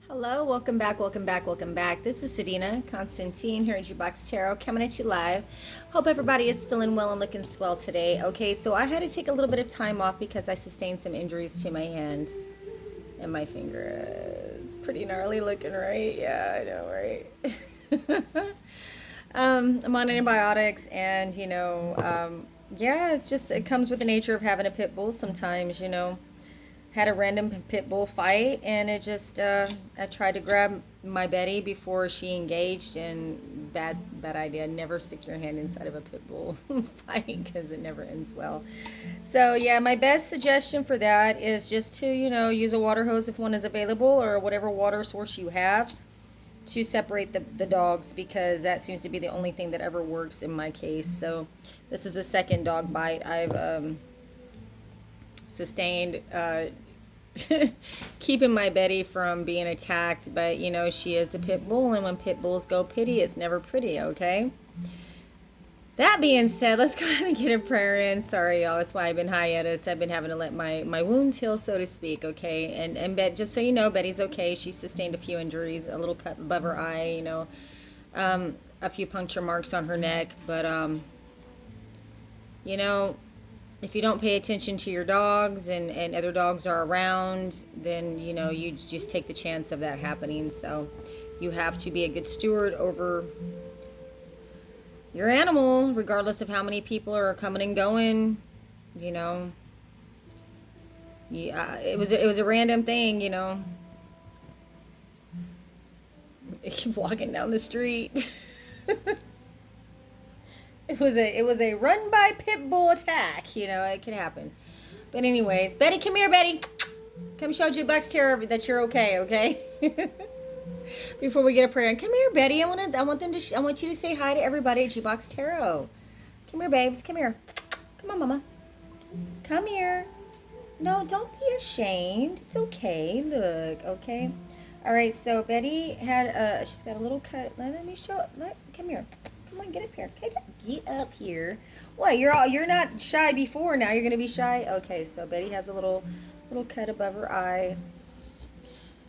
Hello, welcome back, welcome back, welcome back. This is Sadina Constantine here at G-Box Tarot coming at you live. Hope everybody is feeling well and looking swell today. Okay, so I had to take a little bit of time off because I sustained some injuries to my hand and my finger. It's pretty gnarly looking, right? Yeah, I know, right? I'm on antibiotics and, yeah, it comes with the nature of having a pit bull sometimes, had a random pit bull fight, and I tried to grab my Betty before she engaged, and bad idea. Never stick your hand inside of a pit bull fight because it never ends well. So yeah, my best suggestion for that is just to use a water hose if one is available, or whatever water source you have to separate the dogs, because that seems to be the only thing that ever works in my case. So this is the second dog bite I've sustained, keeping my Betty from being attacked. But she is a pit bull, and when pit bulls go pitty, it's never pretty. Okay, that being said, let's go ahead and get a prayer in. Sorry, y'all, that's why I've been hiatus. I've been having to let my wounds heal, so to speak. Okay, and just so you know, Betty's okay. She sustained a few injuries, a little cut above her eye, a few puncture marks on her neck. But you know if you don't pay attention to your dogs, and other dogs are around, then you just take the chance of that happening. So you have to be a good steward over your animal, regardless of how many people are coming and going. Yeah, it was a random thing. Walking down the street. It was a run by pit bull attack. It can happen. But anyways, Betty, come here, Betty. Come show G-Box Tarot that you're okay. Okay. Before we get a prayer, come here, Betty. I want you to say hi to everybody at G-Box Tarot. Come here, babes. Come here. Come on, Mama. Come here. No, don't be ashamed. It's okay. Look, okay. All right. So Betty she's got a little cut. Let me show it. Come here. Come on, get up here. Okay, get up here. What? You're not shy before. Now you're gonna be shy. Okay. So Betty has a little cut above her eye.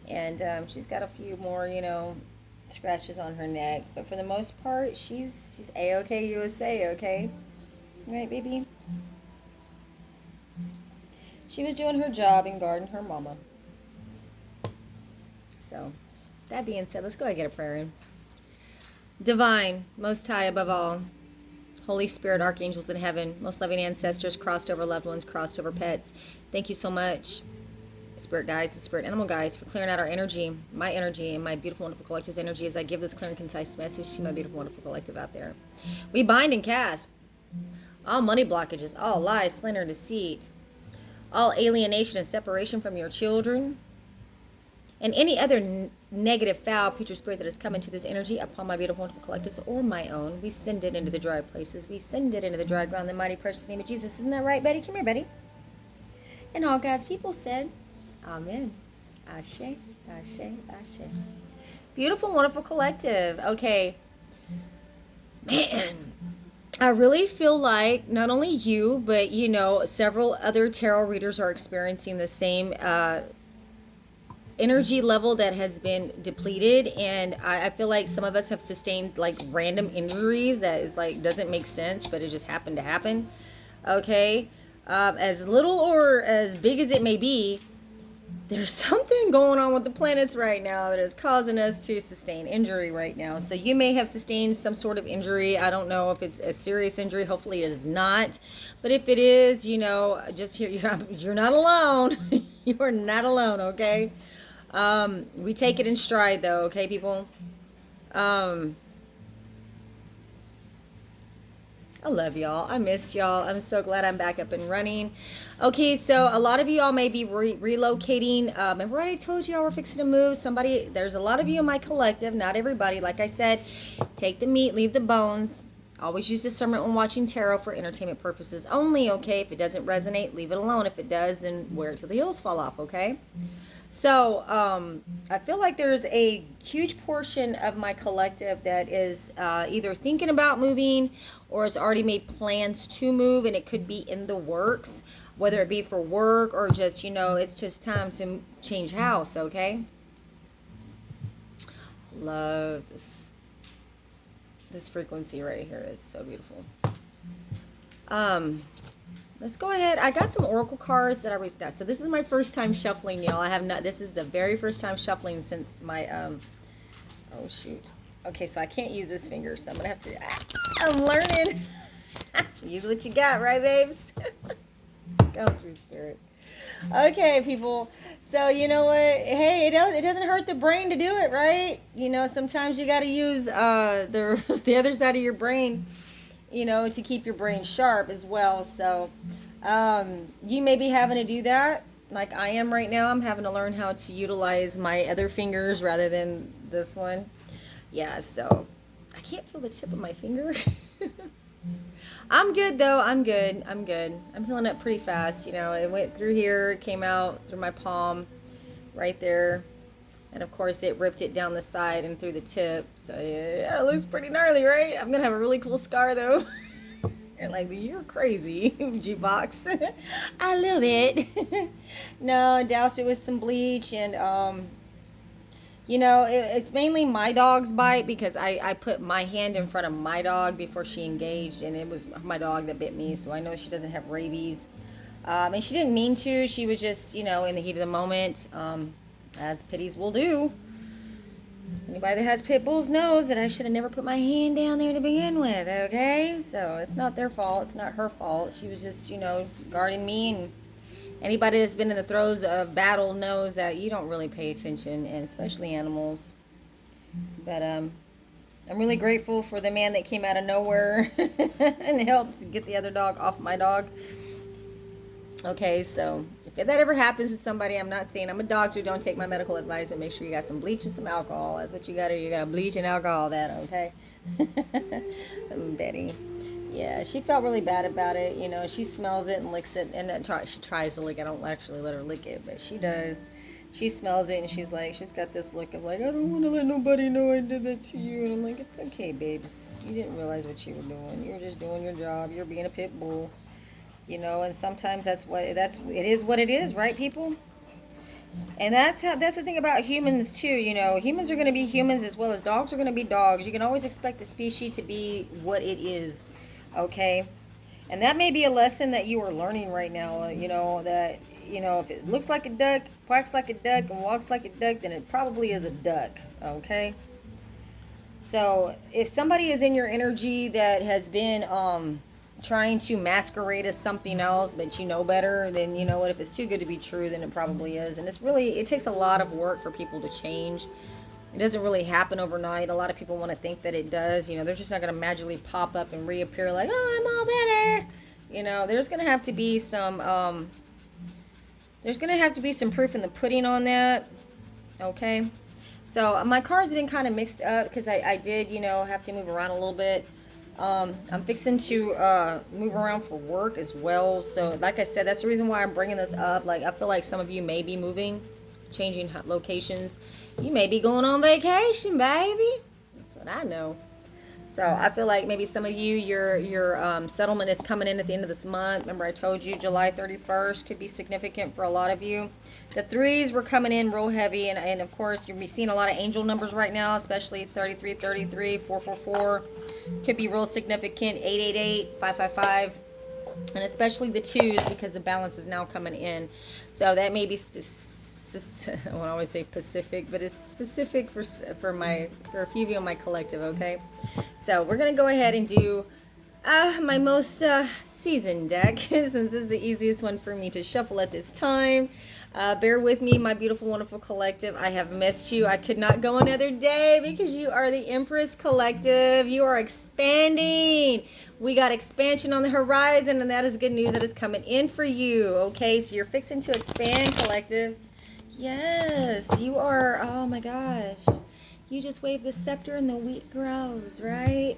And she's got a few more, scratches on her neck. But for the most part, she's A-OK USA, okay? Right, baby? She was doing her job and guarding her mama. So, that being said, let's go ahead and get a prayer in. Divine, Most High above all, Holy Spirit, archangels in heaven, most loving ancestors, crossed over loved ones, crossed over pets, thank you so much, spirit guides, the spirit animal guides, for clearing out our energy, my energy, and my beautiful, wonderful collective's energy, as I give this clear and concise message to my beautiful, wonderful collective out there. We bind and cast all money blockages, all lies, slander, deceit, all alienation and separation from your children, and any other negative, foul, future spirit that has come into this energy upon my beautiful, wonderful collectives or my own. We send it into the dry places. We send it into the dry ground in the mighty, precious name of Jesus. Isn't that right, Betty? Come here, Betty. And all God's people said, Amen. Ashe, Ashe, Ashe. Beautiful, wonderful collective. Okay. Man, I really feel like not only you, but, several other tarot readers are experiencing the same energy level that has been depleted. And I feel like some of us have sustained like random injuries that is like doesn't make sense, but it just happened to happen. Okay. As little or as big as it may be, there's something going on with the planets right now that is causing us to sustain injury right now. So you may have sustained some sort of injury. I don't know if it's a serious injury. Hopefully it is not. But if it is, just here, you're not alone. You are not alone, okay? We take it in stride, though, okay, people? I love y'all. I missed y'all. I'm so glad I'm back up and running. Okay, so a lot of y'all may be relocating. Remember I told y'all we're fixing to move? There's a lot of you in my collective, not everybody. Like I said, take the meat, leave the bones. Always use discernment when watching tarot for entertainment purposes only, okay? If it doesn't resonate, leave it alone. If it does, then wear it till the heels fall off, okay? So I feel like there's a huge portion of my collective that is either thinking about moving or has already made plans to move, and it could be in the works, whether it be for work or just, it's just time to change house, okay? Love this frequency right here is so beautiful. Let's go ahead. I got some oracle cards that I always got. So this is my first time shuffling, y'all. I have not. This is the very first time shuffling since my oh shoot. Okay, so I can't use this finger, so I'm gonna have to. I'm learning. Use what you got, right, babes? Go through spirit. Okay, people. So you know what? Hey, it doesn't hurt the brain to do it, right? You know, sometimes you got to use the other side of your brain, you know, to keep your brain sharp as well. So you may be having to do that, like I am right now. I'm having to learn how to utilize my other fingers rather than this one. Yeah. So I can't feel the tip of my finger. I'm good though. I'm good. I'm healing up pretty fast. You know, it went through here, came out through my palm right there. And of course it ripped it down the side and through the tip. So yeah, it looks pretty gnarly, right? I'm going to have a really cool scar though. And like, you're crazy, G-Box. I love it. No, I doused it with some bleach and, you know, it's mainly my dog's bite because I put my hand in front of my dog before she engaged, and it was my dog that bit me, so I know she doesn't have rabies. And she didn't mean to. She was just, you know, in the heat of the moment, as pitties will do. Anybody that has pit bulls knows that I should have never put my hand down there to begin with, okay? So it's not their fault. It's not her fault. She was just, you know, guarding me, and anybody that's been in the throes of battle knows that you don't really pay attention, and especially animals. But I'm really grateful for the man that came out of nowhere and helped get the other dog off my dog. Okay, so if that ever happens to somebody, I'm not saying I'm a doctor, don't take my medical advice, and make sure you got some bleach and some alcohol. That's what you got to do. You got to bleach and alcohol that, okay? Betty. Yeah, she felt really bad about it. You know, she smells it and licks it, and then she tries to lick it. I don't actually let her lick it, but she does. She smells it, and she's like, she's got this look of like, I don't want to let nobody know I did that to you. And I'm like, it's okay, babes. You didn't realize what you were doing. You were just doing your job. You're being a pit bull. You know, and sometimes it is what it is, right, people? And that's the thing about humans too. You know, humans are going to be humans as well as dogs are going to be dogs. You can always expect a species to be what it is. Okay, and that may be a lesson that you are learning right now. You know, that, you know, if it looks like a duck, quacks like a duck, and walks like a duck, then it probably is a duck. Okay, so if somebody is in your energy that has been trying to masquerade as something else, but you know better, then you know what, if it's too good to be true, then it probably is. And it takes a lot of work for people to change. It doesn't really happen overnight. A lot of people want to think that it does. You know, they're just not going to magically pop up and reappear like, oh, I'm all better. You know, there's going to have to be some proof in the pudding on that. Okay. So my cards have been kind of mixed up because I did, you know, have to move around a little bit. I'm fixing to move around for work as well. So like I said, that's the reason why I'm bringing this up. Like, I feel like some of you may be moving, changing locations. You may be going on vacation, baby. That's what I know. So I feel like maybe some of you, your settlement is coming in at the end of this month. Remember I told you July 31st could be significant for a lot of you. The threes were coming in real heavy, and of course you're seeing a lot of angel numbers right now, especially 3333, 444. Could be real significant, 888, 555. And especially the twos, because the balance is now coming in. So that may be I won't always say Pacific, but it's specific for a few of you on my collective, okay? So we're going to go ahead and do my most seasoned deck, since this is the easiest one for me to shuffle at this time. Bear with me, my beautiful, wonderful collective. I have missed you. I could not go another day because you are the Empress Collective. You are expanding. We got expansion on the horizon, and that is good news that is coming in for you, okay? So you're fixing to expand, collective. Yes, you are. Oh my gosh. You just wave the scepter and the wheat grows, right?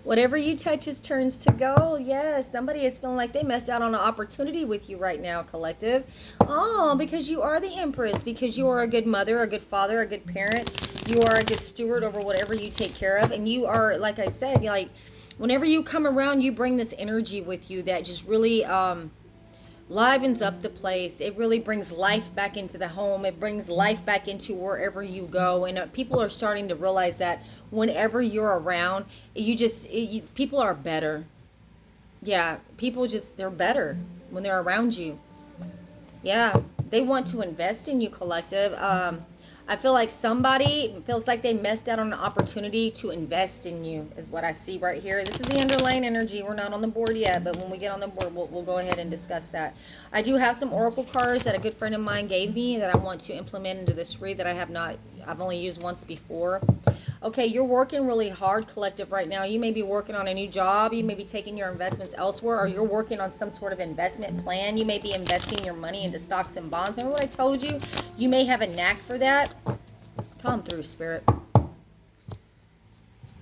Whatever you touch turns to gold. Yes, somebody is feeling like they messed out on an opportunity with you right now, collective. Oh, because you are the Empress, because you are a good mother, a good father, a good parent. You are a good steward over whatever you take care of. And you are, like I said, like, whenever you come around, you bring this energy with you that just really livens up the place. It really brings life back into the home. It brings life back into wherever you go. And people are starting to realize that whenever you're around, people are better. Yeah, people they're better when they're around you. Yeah, they want to invest in you, collective. I feel like somebody feels like they missed out on an opportunity to invest in you, is what I see right here. This is the underlying energy. We're not on the board yet, but when we get on the board, we'll go ahead and discuss that. I do have some oracle cards that a good friend of mine gave me that I want to implement into this read that I've only used once before. Okay, you're working really hard, collective, right now. You may be working on a new job. You may be taking your investments elsewhere, or you're working on some sort of investment plan. You may be investing your money into stocks and bonds. Remember what I told you? You may have a knack for that. Come through, Spirit.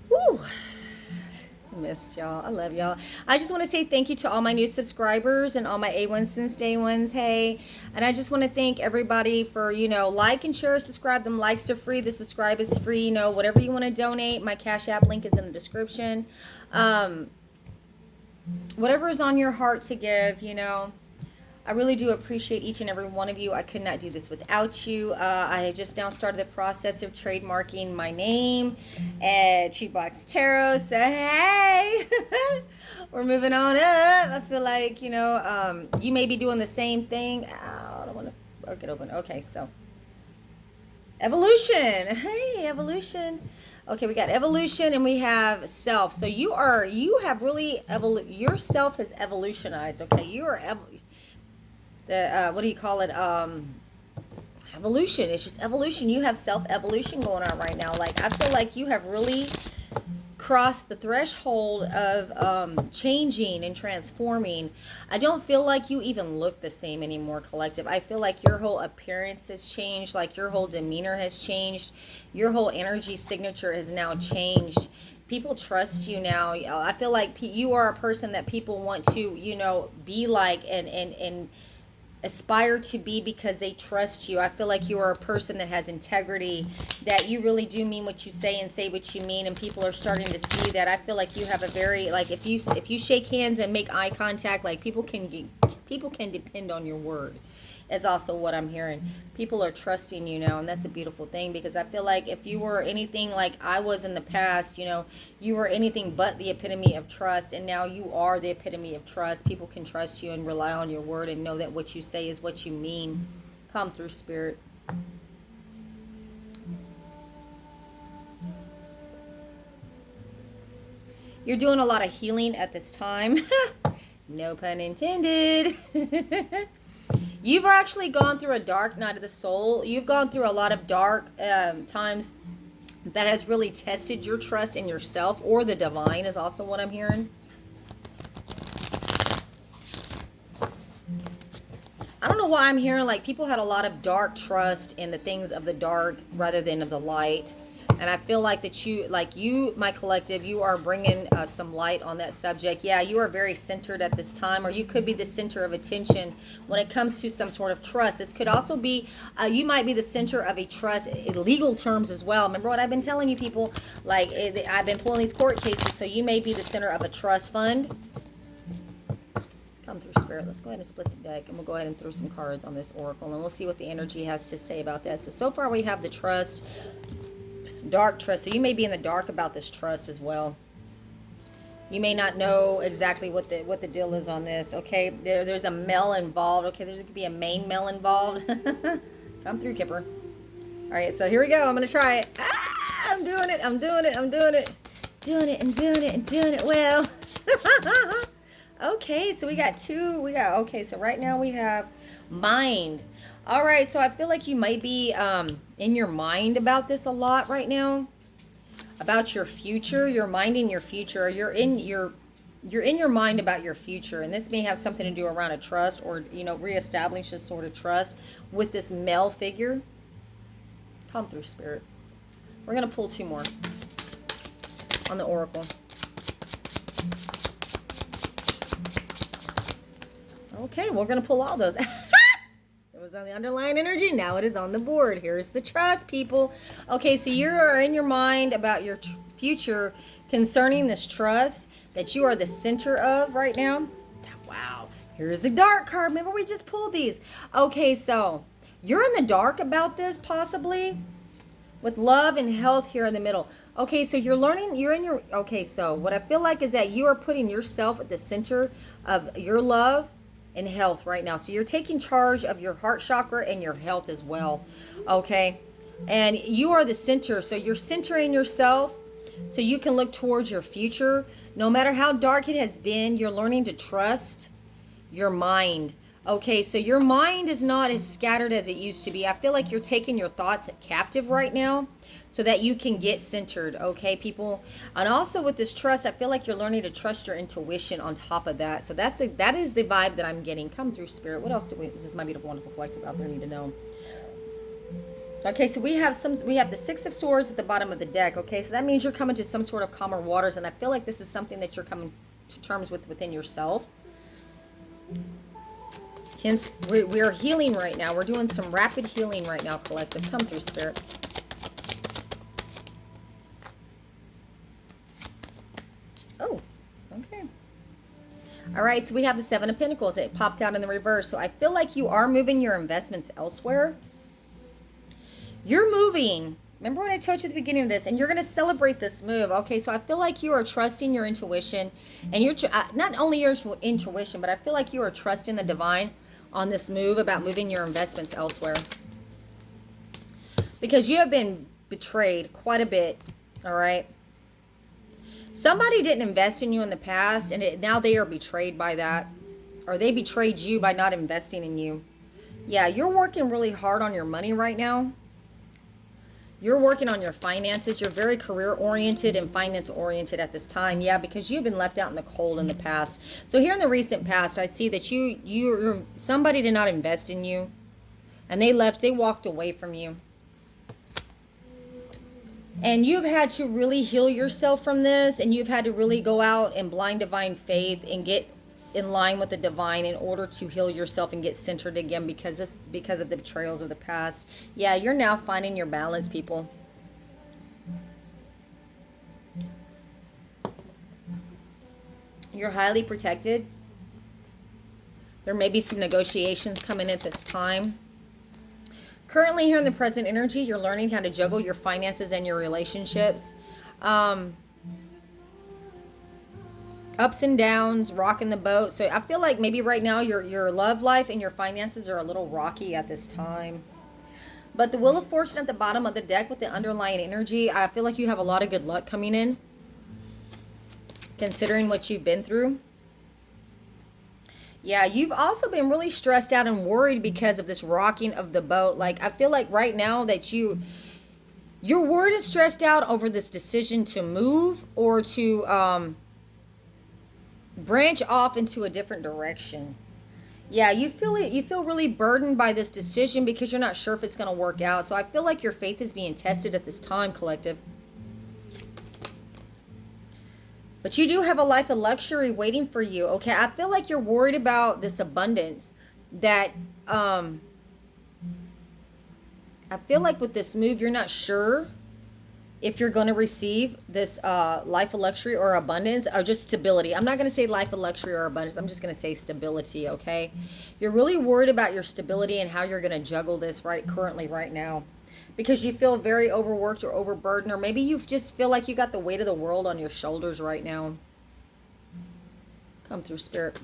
Woo! I missed y'all. I love y'all. I just want to say thank you to all my new subscribers and all my A1s since day ones. Hey, and I just want to thank everybody for, like and share, subscribe. Them likes are free. The subscribe is free. Whatever you want to donate, my Cash App link is in the description. Whatever is on your heart to give, I really do appreciate each and every one of you. I could not do this without you. I just now started the process of trademarking my name at Chi Box Tarot. So, hey, we're moving on up. I feel like, you may be doing the same thing. Oh, I don't want to break it open. Okay, so evolution. Hey, evolution. Okay, we got evolution and we have self. So your self has evolutionized. Okay, you are what do you call it? Evolution. It's just evolution. You have self-evolution going on right now. Like, I feel like you have really crossed the threshold of changing and transforming. I don't feel like you even look the same anymore, collective. I feel like your whole appearance has changed, like your whole demeanor has changed. Your whole energy signature has now changed. People trust you now. I feel like you are a person that people want to, be like and aspire to be because they trust you. I feel like you are a person that has integrity, that you really do mean what you say and say what you mean, and people are starting to see that. I feel like you have a very, like, if you shake hands and make eye contact, like, people can depend on your word, is also what I'm hearing. People are trusting you now, and that's a beautiful thing, because I feel like if you were anything like I was in the past, you were anything but the epitome of trust, and now you are the epitome of trust. People can trust you and rely on your word and know that what you say is what you mean. Come through, Spirit. You're doing a lot of healing at this time. No pun intended. You've actually gone through a dark night of the soul. You've gone through a lot of dark times that has really tested your trust in yourself, or the divine is also what I'm hearing. I don't know why I'm hearing like people had a lot of dark trust in the things of the dark rather than of the light. And I feel like that you, my collective, you are bringing some light on that subject. Yeah, you are very centered at this time, or you could be the center of attention when it comes to some sort of trust. This could also be, you might be the center of a trust in legal terms as well. Remember what I've been telling you, people? Like, I've been pulling these court cases, so you may be the center of a trust fund. Come through, Spirit. Let's go ahead and split the deck, and we'll go ahead and throw some cards on this oracle, and we'll see what the energy has to say about this. So far we have the trust. Dark trust. So you may be in the dark about this trust as well. You may not know exactly what the deal is on this. Okay, there's a male involved. Okay, there could be a main male involved. Come through, Kipper. All right, so here we go. I'm gonna try it. Ah, I'm doing it. I'm doing it. I'm doing it. Doing it and doing it and doing it well. Okay, so we got two. Okay, so right now we have mind. All right, so I feel like you might be in your mind about this a lot right now, about your future. You're minding your future. You're in your mind about your future, and this may have something to do around a trust, or reestablish a sort of trust with this male figure. Come through, Spirit. We're gonna pull two more on the oracle. Okay, we're gonna pull all those. It was on the underlying energy. Now it is on the board. Here's the trust, people. Okay, so you are in your mind about your future concerning this trust that you are the center of right now. Wow. Here's the dark card. Remember, we just pulled these. Okay, so you're in the dark about this, possibly, with love and health here in the middle. Okay, so you're learning, you're in your, okay, so what I feel like is that you are putting yourself at the center of your love and health right now. So you're taking charge of your heart chakra and your health as well. Okay, and you are the center. So you're centering yourself so you can look towards your future. No matter how dark it has been, you're learning to trust your mind. Okay, so your mind is not as scattered as it used to be. I feel like you're taking your thoughts captive right now so that you can get centered, okay, people? And also with this trust, I feel like you're learning to trust your intuition on top of that. So that is the vibe that I'm getting. Come through, Spirit. What else does this my beautiful, wonderful collective out there need to know? Okay, so we have the Six of Swords at the bottom of the deck. Okay, so that means you're coming to some sort of calmer waters, and I feel like this is something that you're coming to terms with within yourself. Hence, we are healing right now. We're doing some rapid healing right now, collective. Come through, Spirit. Oh, okay. All right, so we have the Seven of Pentacles. It popped out in the reverse. So I feel like you are moving your investments elsewhere. You're moving. Remember what I told you at the beginning of this, and you're going to celebrate this move. Okay, so I feel like you are trusting your intuition, and you're not only your intuition, but I feel like you are trusting the divine on this move about moving your investments elsewhere, because you have been betrayed quite a bit. All right, somebody didn't invest in you in the past, and now they are betrayed by that, or they betrayed you by not investing in you. Yeah, you're working really hard on your money right now. You're working on your finances. You're very career-oriented and finance-oriented at this time. Yeah, because you've been left out in the cold in the past. So here in the recent past, I see that somebody did not invest in you. And they walked away from you. And you've had to really heal yourself from this. And you've had to really go out in blind divine faith and get in line with the divine in order to heal yourself and get centered again, because of the betrayals of the past. Yeah, you're now finding your balance, people. You're highly protected. There may be some negotiations coming at this time. Currently here in the present energy, you're learning how to juggle your finances and your relationships. Ups and downs, rocking the boat. So I feel like maybe right now your love life and your finances are a little rocky at this time. But the Wheel of Fortune at the bottom of the deck with the underlying energy, I feel like you have a lot of good luck coming in, considering what you've been through. Yeah, you've also been really stressed out and worried because of this rocking of the boat. Like, I feel like right now that you're worried and stressed out over this decision to move or to branch off into a different direction. Yeah, you feel really burdened by this decision because you're not sure if it's going to work out. So I feel like your faith is being tested at this time, collective. But you do have a life of luxury waiting for you. Okay, I feel like you're worried about this abundance that I feel like with this move you're not sure if you're going to receive this life of luxury or abundance, or just stability. I'm not going to say life of luxury or abundance. I'm just going to say stability, okay? You're really worried about your stability and how you're going to juggle this currently right now, because you feel very overworked or overburdened, or maybe you just feel like you got the weight of the world on your shoulders right now. Come through, Spirit.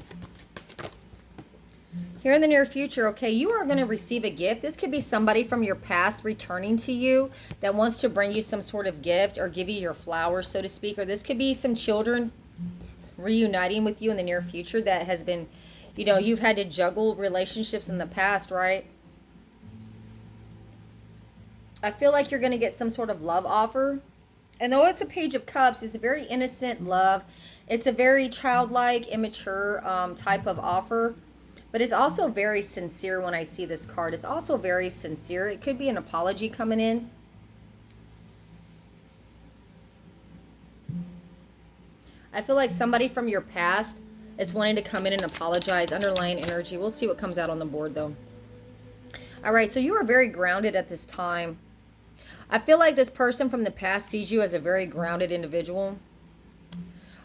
Here in the near future, okay, you are going to receive a gift. This could be somebody from your past returning to you that wants to bring you some sort of gift or give you your flowers, so to speak. Or this could be some children reuniting with you in the near future that has been, you've had to juggle relationships in the past, right? I feel like you're going to get some sort of love offer. And though it's a Page of Cups, it's a very innocent love. It's a very childlike, immature type of offer. But it's also very sincere when I see this card. It's also very sincere. It could be an apology coming in. I feel like somebody from your past is wanting to come in and apologize. Underlying energy. We'll see what comes out on the board, though. All right, so you are very grounded at this time. I feel like this person from the past sees you as a very grounded individual.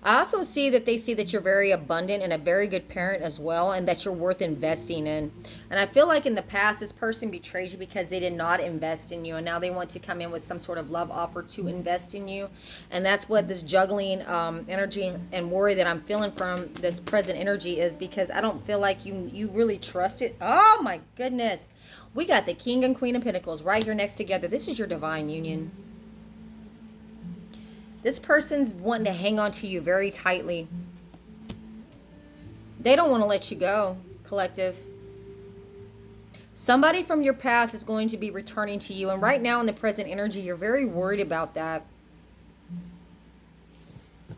I also see that they see that you're very abundant and a very good parent as well, and that you're worth investing in. And I feel like in the past, this person betrayed you because they did not invest in you, and now they want to come in with some sort of love offer to invest in you. And that's what this juggling energy and worry that I'm feeling from this present energy is, because I don't feel like you really trust it. Oh my goodness. We got the King and Queen of Pentacles right here next together. This is your divine union. This person's wanting to hang on to you very tightly. They don't want to let you go, collective. Somebody from your past is going to be returning to you. And right now in the present energy, you're very worried about that.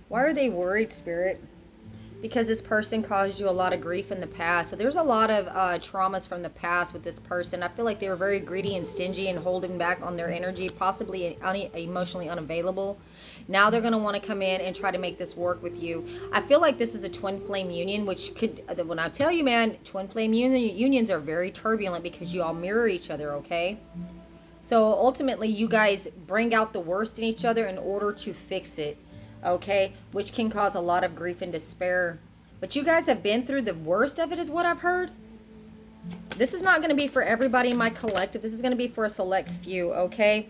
Why are they worried, Spirit? Because this person caused you a lot of grief in the past. So there's a lot of traumas from the past with this person. I feel like they were very greedy and stingy and holding back on their energy, possibly emotionally unavailable. Now they're going to want to come in and try to make this work with you. I feel like this is a twin flame union, which could, when I tell you, man, twin flame unions are very turbulent because you all mirror each other, okay? So ultimately, you guys bring out the worst in each other in order to fix it. Okay, which can cause a lot of grief and despair. But you guys have been through the worst of it, is what I've heard. This is not going to be for everybody in my collective. This is going to be for a select few, okay?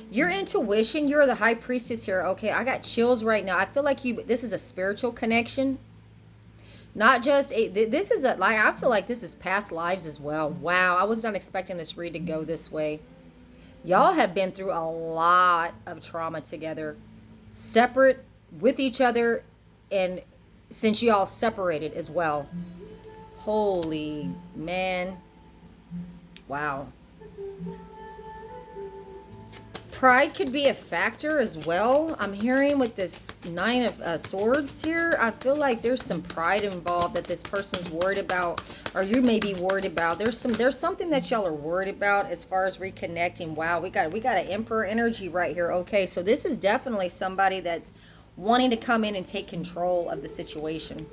Your intuition, you're the high priestess here, okay? I got chills right now. I feel like this is a spiritual connection. Not just this is I feel like this is past lives as well. Wow, I was not expecting this read to go this way. Y'all have been through a lot of trauma together. Separate with each other, and since y'all separated as well. Holy man. Wow. Pride could be a factor as well. I'm hearing with this Nine of Swords here, I feel like there's some pride involved that this person's worried about, or you may be worried about. There's something that y'all are worried about as far as reconnecting. Wow, we got an Emperor energy right here. Okay, so this is definitely somebody that's wanting to come in and take control of the situation.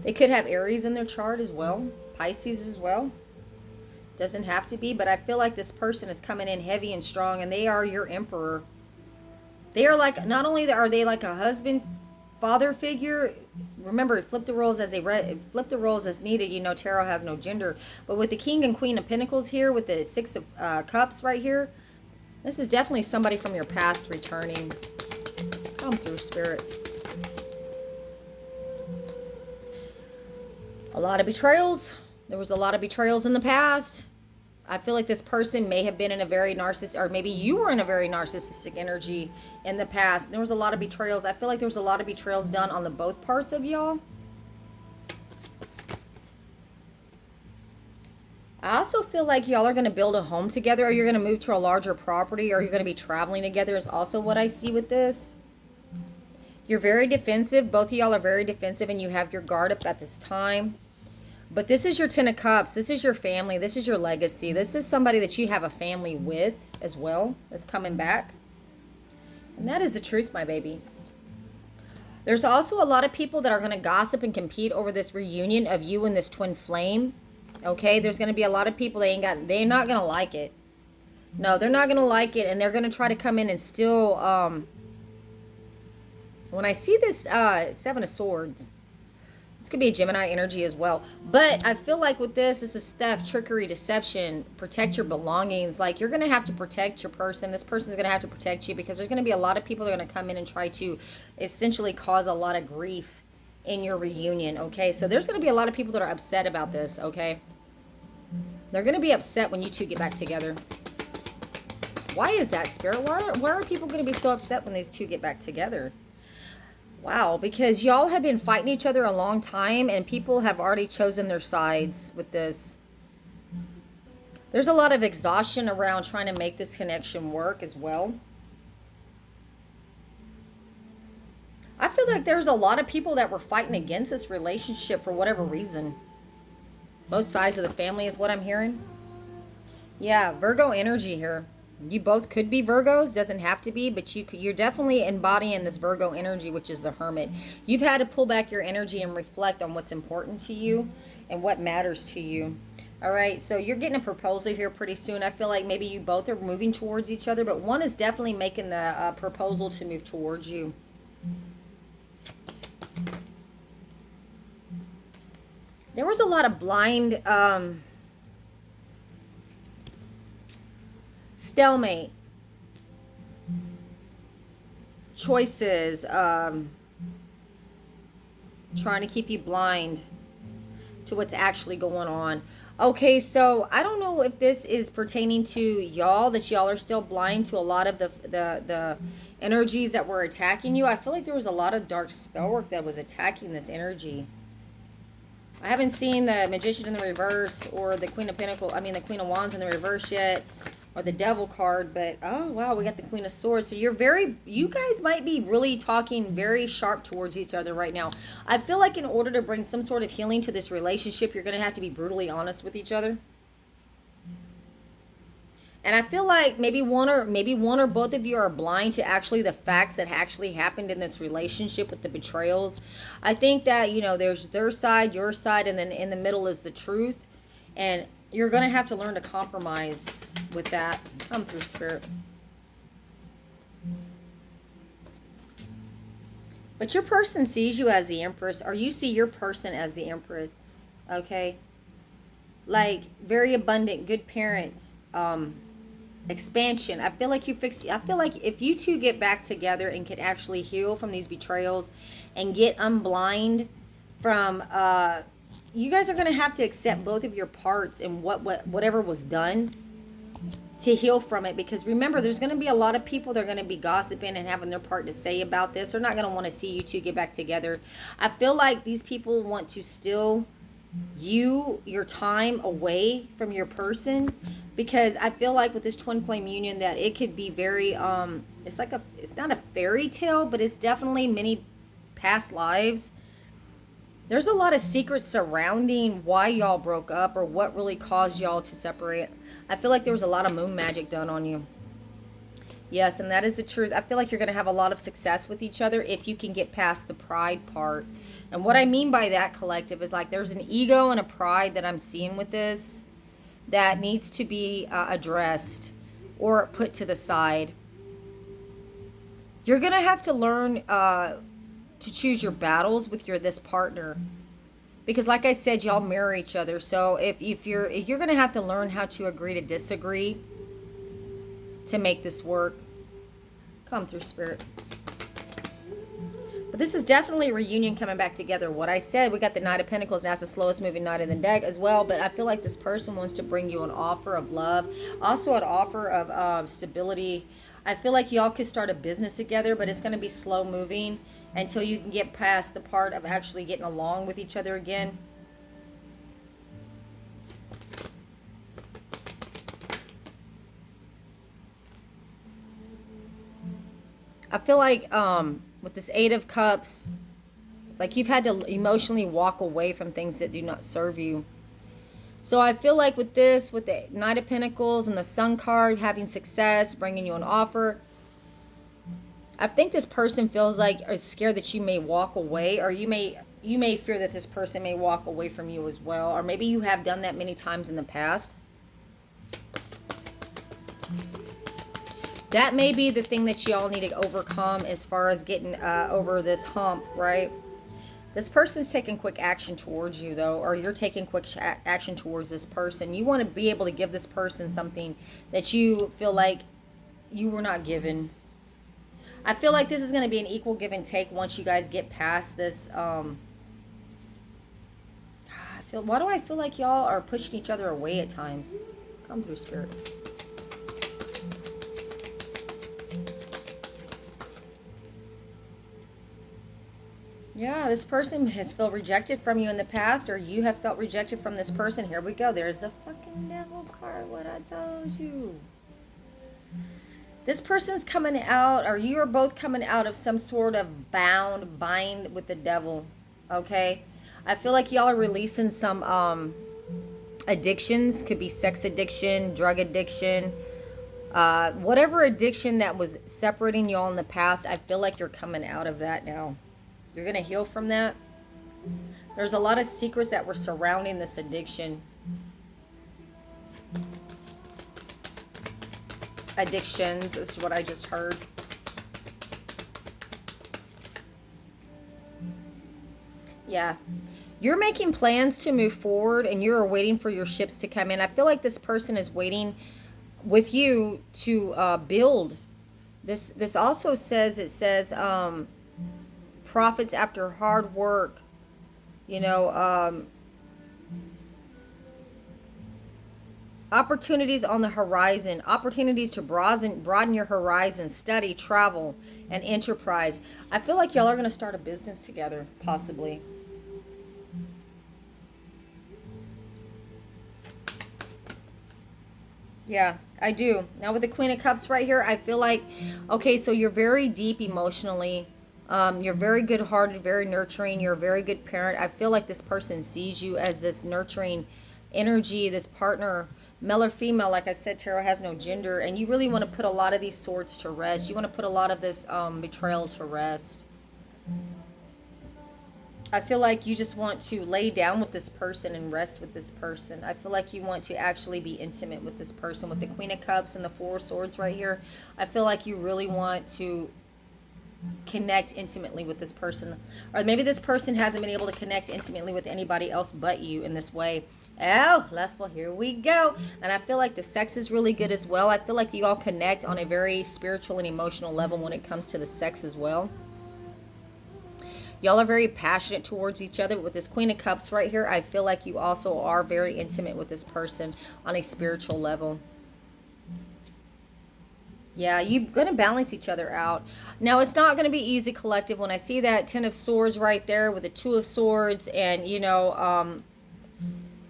They could have Aries in their chart as well, Pisces as well. Doesn't have to be, but I feel like this person is coming in heavy and strong, and they are your Emperor. They are like, not only are they like a husband, father figure. Remember, flip the roles as needed. You know, tarot has no gender. But with the King and Queen of Pentacles here, with the Six of Cups right here, this is definitely somebody from your past returning. Come through, Spirit. A lot of betrayals. There was a lot of betrayals in the past. I feel like this person may have been in a very narcissistic, or maybe you were in a very narcissistic energy in the past. There was a lot of betrayals. I feel like there was a lot of betrayals done on the both parts of y'all. I also feel like y'all are going to build a home together, or you're going to move to a larger property, or you're going to be traveling together is also what I see with this. You're very defensive. Both of y'all are very defensive, and you have your guard up at this time. But this is your Ten of Cups. This is your family. This is your legacy. This is somebody that you have a family with as well that's coming back. And that is the truth, my babies. There's also a lot of people that are going to gossip and compete over this reunion of you and this twin flame. Okay, there's going to be a lot of people they're not going to like it. No, they're not going to like it, and they're going to try to come in and still when I see this Seven of Swords, this could be a Gemini energy as well. But I feel like with this is theft, trickery, deception, protect your belongings. Like, you're going to have to protect your person. This person's going to have to protect you, because there's going to be a lot of people that are going to come in and try to essentially cause a lot of grief in your reunion, okay? So there's going to be a lot of people that are upset about this, okay? They're going to be upset when you two get back together. Why is that, Spirit? Why are people going to be so upset when these two get back together? Wow, because y'all have been fighting each other a long time, and people have already chosen their sides with this. There's a lot of exhaustion around trying to make this connection work as well. I feel like there's a lot of people that were fighting against this relationship for whatever reason. Both sides of the family is what I'm hearing. Yeah, Virgo energy here. You both could be Virgos, doesn't have to be, but you're definitely embodying this Virgo energy, which is the Hermit. You've had to pull back your energy and reflect on what's important to you and what matters to you. All right, so you're getting a proposal here pretty soon. I feel like maybe you both are moving towards each other, but one is definitely making the proposal to move towards you. There was a lot of blind stalemate choices, trying to keep you blind to what's actually going on. Okay, so I don't know if this is pertaining to y'all, that y'all are still blind to a lot of the energies that were attacking you. I feel like there was a lot of dark spell work that was attacking this energy. I haven't seen the Magician in the reverse or the Queen of Pentacles, I mean the Queen of Wands in the reverse yet, or the Devil card, but oh wow, we got the Queen of Swords. So you guys might be really talking very sharp towards each other right now. I feel like in order to bring some sort of healing to this relationship, you're going to have to be brutally honest with each other. And I feel like maybe one or both of you are blind to actually the facts that actually happened in this relationship with the betrayals. I think that, you know, there's their side, your side, and then in the middle is the truth. And you're going to have to learn to compromise with that. Come through, Spirit. But your person sees you as the Empress, or you see your person as the Empress. Okay? Like, very abundant, good parents, expansion. I feel like if you two get back together and can actually heal from these betrayals and get unblind from you guys are going to have to accept both of your parts and whatever was done to heal from it. Because remember, there's going to be a lot of people that are going to be gossiping and having their part to say about this. They're not going to want to see you two get back together. I feel like these people want to steal your time away from your person, because I feel like with this twin flame union that it could be very it's not a fairy tale, but it's definitely many past lives. There's a lot of secrets surrounding why y'all broke up or what really caused y'all to separate. I feel like there was a lot of moon magic done on you. Yes, and that is the truth. I feel like you're going to have a lot of success with each other if you can get past the pride part. And what I mean by that, collective, is like there's an ego and a pride that I'm seeing with this that needs to be addressed or put to the side. You're going to have to learn to choose your battles with this partner, because like I said, y'all mirror each other. So if you're going to have to learn how to agree to disagree to make this work. Come through, Spirit. But this is definitely a reunion coming back together. What I said, we got the Knight of Pentacles, and that's the slowest moving knight in the deck as well. But I feel like this person wants to bring you an offer of love, also an offer of stability. I feel like y'all could start a business together, but it's going to be slow moving until you can get past the part of actually getting along with each other again. I feel like with this Eight of Cups, like you've had to emotionally walk away from things that do not serve you. So I feel like with this, with the Knight of Pentacles and the Sun card, having success, bringing you an offer, I think this person feels like is scared that you may walk away, or you may fear that this person may walk away from you as well, or maybe you have done that many times in the past. That may be the thing that y'all need to overcome as far as getting over this hump, right? This person's taking quick action towards you, though, or you're taking quick action towards this person. You want to be able to give this person something that you feel like you were not given. I feel like this is going to be an equal give and take once you guys get past this. Why do I feel like y'all are pushing each other away at times? Come through, Spirit. Yeah, this person has felt rejected from you in the past, or you have felt rejected from this person. Here we go. There's the fucking Devil card. What I told you. This person's coming out, or you are both coming out of some sort of bind with the devil. Okay? I feel like y'all are releasing some addictions. Could be sex addiction, drug addiction. Whatever addiction that was separating y'all in the past, I feel like you're coming out of that now. You're going to heal from that. There's a lot of secrets that were surrounding this addiction. Addictions, this is what I just heard. Yeah. You're making plans to move forward and you're waiting for your ships to come in. I feel like this person is waiting with you to build. This also says, it says profits after hard work. You know, opportunities on the horizon, opportunities to broaden your horizon, study, travel, and enterprise. I feel like y'all are going to start a business together, possibly. Yeah, I do. Now with the Queen of Cups right here, I feel like, okay, so you're very deep emotionally. You're very good-hearted, very nurturing. You're a very good parent. I feel like this person sees you as this nurturing energy, this partner, male or female. Like I said, tarot has no gender, and you really want to put a lot of these swords to rest. You want to put a lot of this betrayal to rest. I feel like you just want to lay down with this person and rest with this person. I feel like you want to actually be intimate with this person. With the Queen of Cups and the Four of Swords right here, I feel like you really want to connect intimately with this person. Or maybe this person hasn't been able to connect intimately with anybody else but you in this way. Oh, lustful, here we go. And I feel like the sex is really good as well. I feel like you all connect on a very spiritual and emotional level when it comes to the sex as well. Y'all are very passionate towards each other. With this Queen of Cups right here, I feel like you also are very intimate with this person on a spiritual level. Yeah, you're going to balance each other out. Now, it's not going to be easy, collective. When I see that Ten of Swords right there with the Two of Swords and, you know,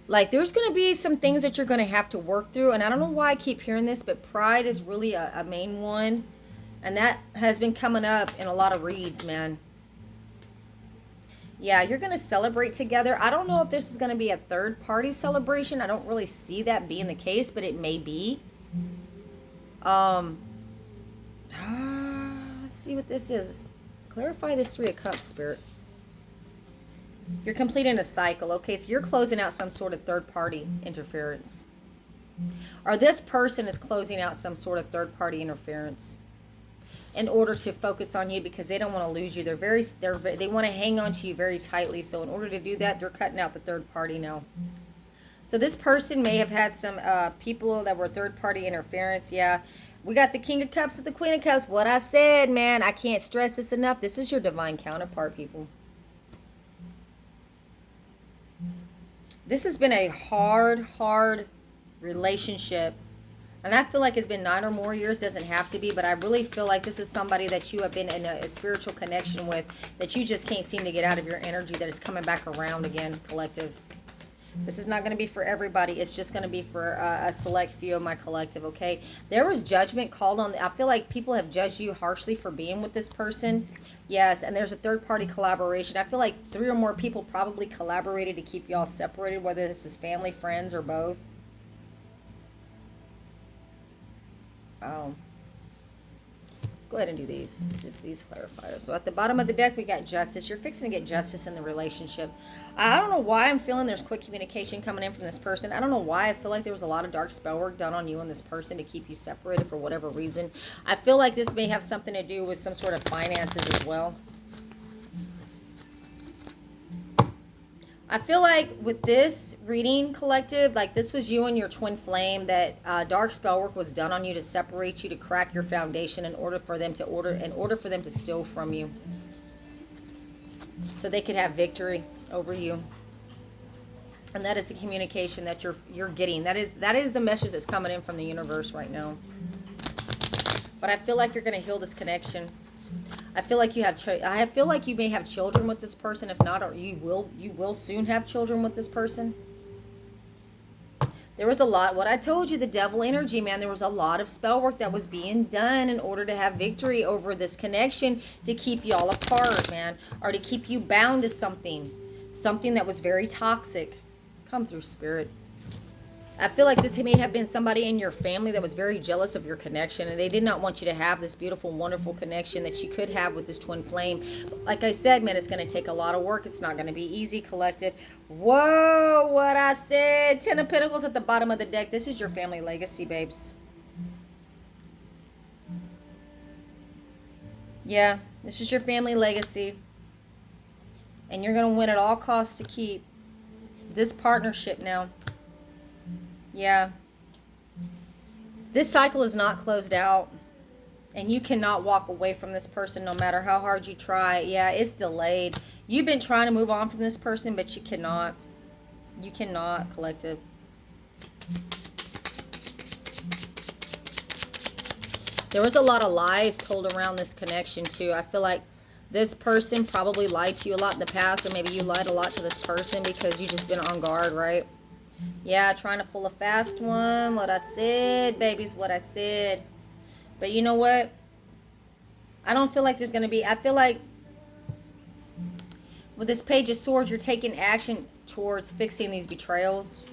like there's going to be some things that you're going to have to work through. And I don't know why I keep hearing this, but pride is really a main one. And that has been coming up in a lot of reads, man. Yeah, you're going to celebrate together. I don't know if this is going to be a third-party celebration. I don't really see that being the case, but it may be. Let's see what this is. Clarify this Three of Cups, Spirit. You're completing a cycle. Okay, so you're closing out some sort of third-party interference. Or this person is closing out some sort of third-party interference in order to focus on you because they don't want to lose you. They want to hang on to you very tightly. So in order to do that, they're cutting out the third party now. So this person may have had some people that were third party interference. Yeah. We got the King of Cups and the Queen of Cups. What I said, man, I can't stress this enough. This is your divine counterpart, people. This has been a hard relationship. And I feel like it's been 9 or more years. Doesn't have to be, but I really feel like this is somebody that you have been in a spiritual connection with that you just can't seem to get out of your energy, that is coming back around again, collective. This is not going to be for everybody. It's just going to be for a select few of my collective, okay? There was judgment called on. I feel like people have judged you harshly for being with this person. Yes, and there's a third-party collaboration. I feel like 3 or more people probably collaborated to keep y'all separated, whether this is family, friends, or both. Let's go ahead and do these. It's just these clarifiers. So at the bottom of the deck, we got justice. You're fixing to get justice in the relationship. I don't know why I'm feeling there's quick communication coming in from this person. I don't know why I feel like there was a lot of dark spell work done on you and this person to keep you separated for whatever reason. I feel like this may have something to do with some sort of finances as well. I feel like with this reading, collective, like this was you and your twin flame, that dark spell work was done on you to separate you, to crack your foundation in order for them to steal from you, so they could have victory over you. And that is the communication that you're getting. That is the message that's coming in from the universe right now. But I feel like you're going to heal this connection. I feel like I feel like you may have children with this person. If not, or you will soon have children with this person. There was a lot, what I told you, the devil energy, man. There was a lot of spell work that was being done in order to have victory over this connection, to keep y'all apart, man, or to keep you bound to something that was very toxic. Come through, Spirit. I feel like this may have been somebody in your family that was very jealous of your connection, and they did not want you to have this beautiful, wonderful connection that you could have with this twin flame. But like I said, man, it's going to take a lot of work. It's not going to be easy, collective. Whoa, what I said. 10 of Pentacles at the bottom of the deck. This is your family legacy, babes. Yeah, this is your family legacy. And you're going to win at all costs to keep this partnership now. Yeah. This cycle is not closed out. And you cannot walk away from this person no matter how hard you try. Yeah, it's delayed. You've been trying to move on from this person, but you cannot. You cannot, collective. There was a lot of lies told around this connection too. I feel like this person probably lied to you a lot in the past, or maybe you lied a lot to this person because you just been on guard, right? Yeah, trying to pull a fast one. What I said, baby's what I said. But you know what? I don't feel like there's going to be... I feel like with this Page of Swords, you're taking action towards fixing these betrayals.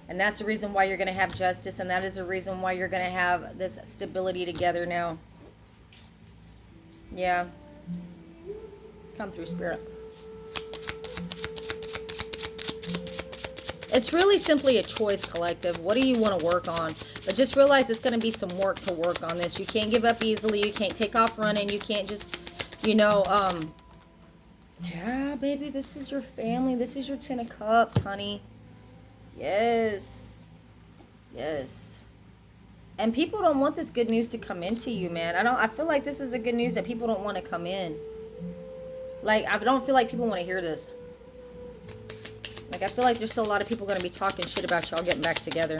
And that's the reason why you're going to have justice. And that is the reason why you're going to have this stability together now. Yeah. Come through, Spirit. It's really simply a choice, collective. What do you want to work on? But just realize it's going to be some work to work on this. You can't give up easily. You can't take off running. You can't just, you know, yeah, baby, this is your family. This is your 10 of Cups, honey. Yes. Yes. And people don't want this good news to come into you, man. I feel like this is the good news that people don't want to come in. Like, I don't feel like people want to hear this. Like, I feel like there's still a lot of people going to be talking shit about y'all getting back together.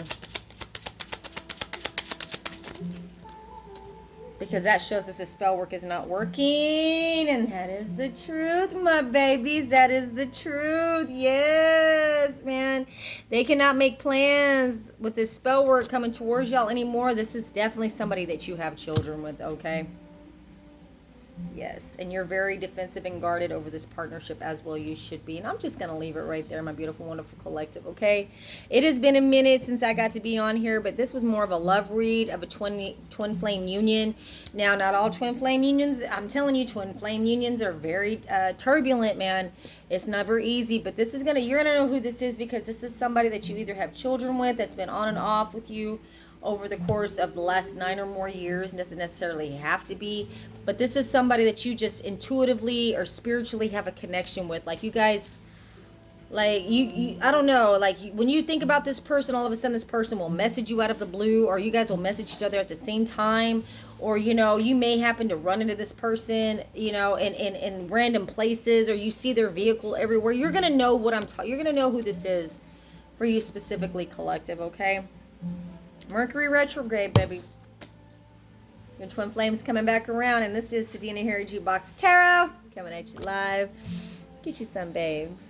Because that shows us the spell work is not working. And that is the truth, my babies. That is the truth. Yes, man. They cannot make plans with this spell work coming towards y'all anymore. This is definitely somebody that you have children with, okay? Yes, and you're very defensive and guarded over this partnership, as well you should be. And I'm just going to leave it right there, my beautiful, wonderful collective, okay? It has been a minute since I got to be on here, but this was more of a love read of a twin flame union. Now, not all twin flame unions, I'm telling you, twin flame unions are very turbulent, man. It's never easy, but this is you're going to know who this is, because this is somebody that you either have children with, that's been on and off with you over the course of the last 9 or more years. It doesn't necessarily have to be, but this is somebody that you just intuitively or spiritually have a connection with. Like, you guys, like, you I don't know, like, when you think about this person, all of a sudden this person will message you out of the blue, or you guys will message each other at the same time, or, you know, you may happen to run into this person, you know, in random places, or you see their vehicle everywhere. You're gonna know what I'm talking. You're gonna know who this is for you specifically, collective, okay? Mercury retrograde, baby. Your twin flames coming back around, and this is Sadina here at Jukebox Tarot, coming at you live. Get you some, babes.